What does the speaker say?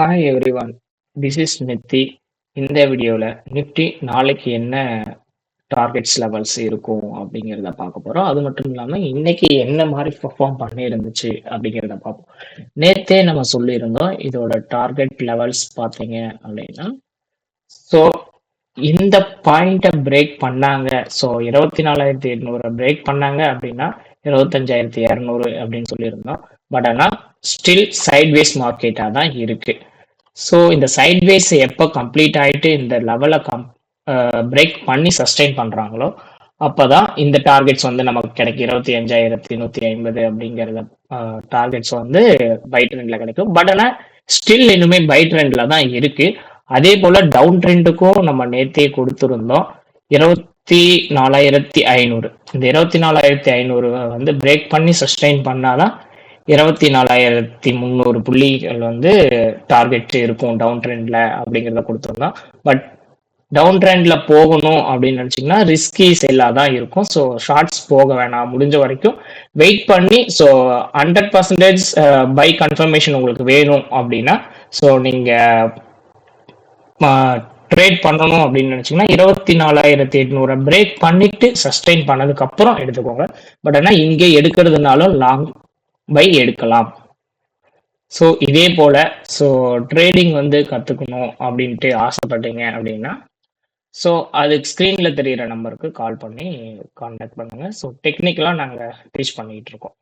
Hi everyone, this is NITI. இந்த வீடியோவில் Nifty நாளைக்கு என்ன டார்கெட்ஸ் லெவல்ஸ் இருக்கும் அப்படிங்கிறத பார்க்க போகிறோம். அது மட்டும் இல்லாமல் இன்னைக்கு என்ன மாதிரி பெர்ஃபார்ம் பண்ணி இருந்துச்சு அப்படிங்கிறத பார்ப்போம். நேற்றே நம்ம சொல்லியிருந்தோம் இதோட டார்கெட் லெவல்ஸ் பார்த்தீங்க அப்படின்னா, ஸோ இந்த பாயிண்ட்டை பிரேக் பண்ணாங்க. ஸோ 24,800 பிரேக் பண்ணாங்க அப்படின்னா 25,200 அப்படின்னு சொல்லியிருந்தோம். பட் ஆனால் ஸ்டில் சைட்வேஸ் மார்க்கெட்டாக தான் இருக்கு. ஸோ இந்த சைட்வேஸ் எப்போ கம்ப்ளீட் ஆயிட்டு இந்த லெவலை பிரேக் பண்ணி சஸ்டெயின் பண்றாங்களோ அப்பதான் இந்த டார்கெட்ஸ் வந்து நமக்கு கிடைக்கும். 25,150 அப்படிங்கிறத டார்கெட்ஸ் வந்து பை ட்ரெண்ட்ல கிடைக்கும். பட் ஆனால் ஸ்டில் இன்னுமே பை ட்ரெண்ட்ல தான் இருக்கு. அதே போல டவுன் ட்ரெண்டுக்கும் நம்ம நேத்தே கொடுத்துருந்தோம் 24,500. இந்த 24,500 வந்து பிரேக் பண்ணி சஸ்டெயின் பண்ணாதான் 24,300 புள்ளிகள் வந்து டார்கெட் இருக்கும் டவுன் ட்ரெண்ட்ல அப்படிங்கிறத கொடுத்துருந்தோம். பட் டவுன் ட்ரெண்ட்ல போகணும் அப்படின்னு நினைச்சீங்கன்னா ரிஸ்கி செல்லா தான் இருக்கும். ஸோ ஷார்ட்ஸ் போக வேணாம், முடிஞ்ச வரைக்கும் வெயிட் பண்ணி. ஸோ 100% பை கன்ஃபர்மேஷன் உங்களுக்கு வேணும் அப்படின்னா ஸோ நீங்க ட்ரேட் பண்ணணும் அப்படின்னு நினைச்சீங்கன்னா 24,800 பிரேக் பண்ணிட்டு சஸ்டெயின் பண்ணதுக்கு அப்புறம் எடுத்துக்கோங்க. பட் ஆனால் இங்கே எடுக்கிறதுனாலும் லாங் பை எடுக்கலாம். ஸோ இதே போல ஸோ ட்ரேடிங் வந்து கற்றுக்கணும் அப்படின்ட்டு ஆசைப்பட்டீங்க அப்படின்னா ஸோ அதுக்கு ஸ்க்ரீனில் தெரிகிற நம்பருக்கு கால் பண்ணி கான்டாக்ட் பண்ணுங்கள். ஸோ டெக்னிக்கலாக நாங்கள் டீச் பண்ணிகிட்டு இருக்கோம்.